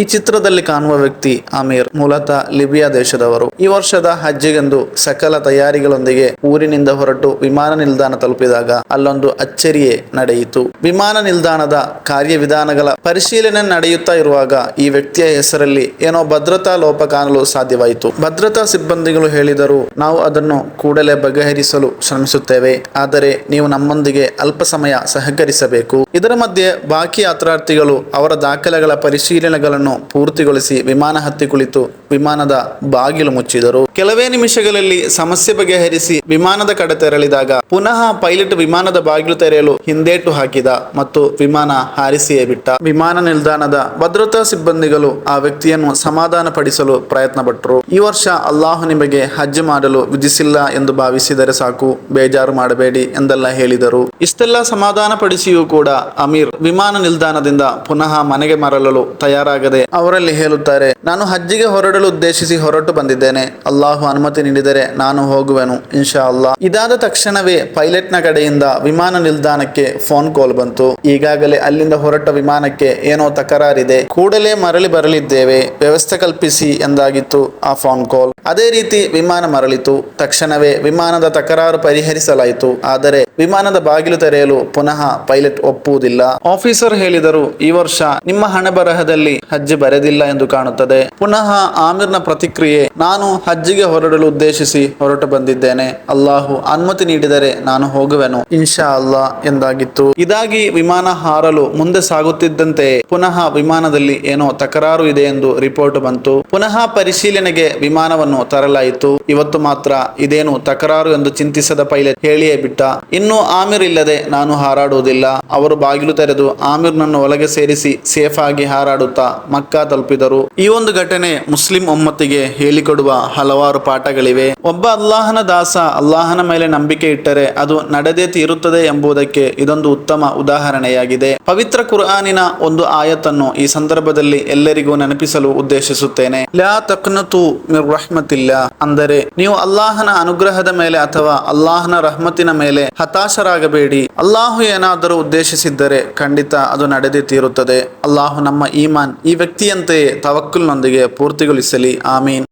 ಈ ಚಿತ್ರದಲ್ಲಿ ಕಾಣುವ ವ್ಯಕ್ತಿ ಆಮೀರ್ ಮೂಲತಃ ಲಿಬಿಯಾ ದೇಶದವರು. ಈ ವರ್ಷದ ಹಜ್ಜಿಗೆಂದು ಸಕಲ ತಯಾರಿಗಳೊಂದಿಗೆ ಊರಿನಿಂದ ಹೊರಟು ವಿಮಾನ ನಿಲ್ದಾಣ ತಲುಪಿದಾಗ ಅಲ್ಲೊಂದು ಅಚ್ಚರಿಯೇ ನಡೆಯಿತು. ವಿಮಾನ ನಿಲ್ದಾಣದ ಕಾರ್ಯವಿಧಾನಗಳ ಪರಿಶೀಲನೆ ನಡೆಯುತ್ತಾ ಇರುವಾಗ ಈ ವ್ಯಕ್ತಿಯ ಹೆಸರಲ್ಲಿ ಏನೋ ಭದ್ರತಾ ಲೋಪ ಕಾಣಲು ಸಾಧ್ಯವಾಯಿತು. ಭದ್ರತಾ ಸಿಬ್ಬಂದಿಗಳು ಹೇಳಿದರು, ನಾವು ಅದನ್ನು ಕೂಡಲೇ ಬಗೆಹರಿಸಲು ಶ್ರಮಿಸುತ್ತೇವೆ, ಆದರೆ ನೀವು ನಮ್ಮೊಂದಿಗೆ ಅಲ್ಪ ಸಮಯ ಸಹಕರಿಸಬೇಕು. ಇದರ ಮಧ್ಯೆ ಬಾಕಿ ಯಾತ್ರಾರ್ಥಿಗಳು ಅವರ ದಾಖಲೆಗಳ ಪರಿಶೀಲನೆಗಳನ್ನು ಪೂರ್ತಿಗೊಳಿಸಿ ವಿಮಾನ ಹತ್ತಿ ಕುಳಿತು ವಿಮಾನದ ಬಾಗಿಲು ಮುಚ್ಚಿದರು. ಕೆಲವೇ ನಿಮಿಷಗಳಲ್ಲಿ ಸಮಸ್ಯೆ ಬಗೆಹರಿಸಿ ವಿಮಾನದ ಕಡೆ ತೆರಳಿದಾಗ ಪುನಃ ಪೈಲಟ್ ವಿಮಾನದ ಬಾಗಿಲು ತೆರೆಯಲು ಹಿಂದೇಟು ಹಾಕಿದ ಮತ್ತು ವಿಮಾನ ಹಾರಿಸಿಯೇ ಬಿಟ್ಟ. ವಿಮಾನ ನಿಲ್ದಾಣದ ಭದ್ರತಾ ಸಿಬ್ಬಂದಿಗಳು ಆ ವ್ಯಕ್ತಿಯನ್ನು ಸಮಾಧಾನ ಪಡಿಸಲು ಪ್ರಯತ್ನ ಪಟ್ಟರು. ಈ ವರ್ಷ ಅಲ್ಲಾಹು ನಿಮಗೆ ಹಜ್ ಮಾಡಲು ವಿಧಿಸಿಲ್ಲ ಎಂದು ಭಾವಿಸಿದರೆ ಸಾಕು, ಬೇಜಾರು ಮಾಡಬೇಡಿ ಎಂದೆಲ್ಲ ಹೇಳಿದರು. ಇಷ್ಟೆಲ್ಲ ಸಮಾಧಾನ ಪಡಿಸಿಯೂ ಕೂಡ ಅಮೀರ್ ವಿಮಾನ ನಿಲ್ದಾಣದಿಂದ ಪುನಃ ಮನೆಗೆ ಮರಳಲು ತಯಾರಾಗದೆ ಅವರಲ್ಲಿ ಹೇಳುತ್ತಾರೆ, ನಾನು ಹಜ್ಜಿಗೆ ಹೊರಡಲು ಉದ್ದೇಶಿಸಿ ಹೊರಟು ಬಂದಿದ್ದೇನೆ. ಅಲ್ಲಾಹು ಅನುಮತಿ ನೀಡಿದರೆ ನಾನು ಹೋಗುವೆನು ಇನ್ಶಾ ಅಲ್ಲಾ. ಇದಾದ ತಕ್ಷಣವೇ ಪೈಲಟ್ನ ಕಡೆಯಿಂದ ವಿಮಾನ ನಿಲ್ದಾಣಕ್ಕೆ ಫೋನ್ ಕಾಲ್ ಬಂತು. ಈಗಾಗಲೇ ಅಲ್ಲಿಂದ ಹೊರಟ ವಿಮಾನಕ್ಕೆ ಏನೋ ತಕರಾರಿದೆ, ಕೂಡಲೇ ಮರಳಿ ಬರಲಿದ್ದೇವೆ, ವ್ಯವಸ್ಥೆ ಕಲ್ಪಿಸಿ ಎಂದಾಗಿತ್ತು ಆ ಫೋನ್ ಕಾಲ್. ಅದೇ ರೀತಿ ವಿಮಾನ ಮರಳಿತು. ತಕ್ಷಣವೇ ವಿಮಾನದ ತಕರಾರು ಪರಿಹರಿಸಲಾಯಿತು. ಆದರೆ ವಿಮಾನದ ಬಾಗಿಲು ತೆರೆಯಲು ಪುನಃ ಪೈಲಟ್ ಒಪ್ಪುವುದಿಲ್ಲ. ಆಫೀಸರ್ ಹೇಳಿದರು, ಈ ವರ್ಷ ನಿಮ್ಮ ಹಣೆ ಬರಹದಲ್ಲಿ ಹಜ್ ಬರೆದಿಲ್ಲ ಎಂದು ಕಾಣುತ್ತದೆ. ಪುನಃ ಆಮಿರ್ನ ಪ್ರತಿಕ್ರಿಯೆ, ನಾನು ಹಜ್ಜಿಗೆ ಹೊರಡಲು ಉದ್ದೇಶಿಸಿ ಹೊರಟು ಬಂದಿದ್ದೇನೆ, ಅಲ್ಲಾಹು ಅನುಮತಿ ನೀಡಿದರೆ ನಾನು ಹೋಗುವೆನು ಇನ್ಶಾ ಅಲ್ಲಾ ಎಂದಾಗಿತ್ತು. ಇದಾಗಿ ವಿಮಾನ ಹಾರಲು ಮುಂದೆ ಸಾಗುತ್ತಿದ್ದಂತೆ ಪುನಃ ವಿಮಾನದಲ್ಲಿ ಏನೋ ತಕರಾರು ಇದೆ ಎಂದು ರಿಪೋರ್ಟ್ ಬಂತು. ಪುನಃ ಪರಿಶೀಲನೆಗೆ ವಿಮಾನವನ್ನು ತರಲಾಯಿತು. ಇವತ್ತು ಮಾತ್ರ ಇದೇನು ತಕರಾರು ಎಂದು ಚಿಂತಿಸದ ಪೈಲಟ್ ಹೇಳಿಯೇ ಬಿಟ್ಟ, ಇನ್ನು ಆಮಿರ್ ಇಲ್ಲದೆ ನಾನು ಹಾರಾಡುವುದಿಲ್ಲ. ಅವರು ಬಾಗಿಲು ತೆರೆದು ಆಮಿರ್ನನ್ನು ಒಳಗೆ ಸೇರಿಸಿ ಸೇಫ್ ಆಗಿ ಹಾರಾಡುತ್ತಾ ಮಕ್ಕಾ ತಲುಪಿದರು. ಈ ಒಂದು ಘಟನೆ ಮುಸ್ಲಿಂ ಉಮ್ಮತ್ತಿಗೆ ಹೇಳಿಕೊಡುವ ಹಲವಾರು ಪಾಠಗಳಿವೆ. ಒಬ್ಬ ಅಲ್ಲಾಹನ ದಾಸ ಅಲ್ಲಾಹನ ಮೇಲೆ ನಂಬಿಕೆ ಇಟ್ಟರೆ ಅದು ನಡೆದೇ ತೀರುತ್ತದೆ ಎಂಬುದಕ್ಕೆ ಇದೊಂದು ಉತ್ತಮ ಉದಾಹರಣೆಯಾಗಿದೆ. ಪವಿತ್ರ ಕುರ್ಆನಿನ ಒಂದು ಆಯತನ್ನು ಈ ಸಂದರ್ಭದಲ್ಲಿ ಎಲ್ಲರಿಗೂ ನೆನಪಿಸಲು ಉದ್ದೇಶಿಸುತ್ತೇನೆ. ಲಾ ತಕ್ನತು ಮಿರ್ ರಹ್ಮತಿಲ್ಲಾ, ಅಂದರೆ ನೀವು ಅಲ್ಲಾಹನ ಅನುಗ್ರಹದ ಮೇಲೆ ಅಥವಾ ಅಲ್ಲಾಹನ ರಹಮತಿನ ಮೇಲೆ ಹತಾಶರಾಗಬೇಡಿ. ಅಲ್ಲಾಹು ಏನಾದರೂ ಉದ್ದೇಶಿಸಿದ್ದರೆ ಖಂಡಿತ ಅದು ನಡೆದೇ ತೀರುತ್ತದೆ. ಅಲ್ಲಾಹು ನಮ್ಮ ಈಮಾನ್ ಈ ವ್ಯಕ್ತಿಯಂತೆಯೇ ತವಕ್ಕುಲ್ನೊಂದಿಗೆ ಪೂರ್ತಿಗೊಳಿಸಲಿ. ಆಮೀನ್.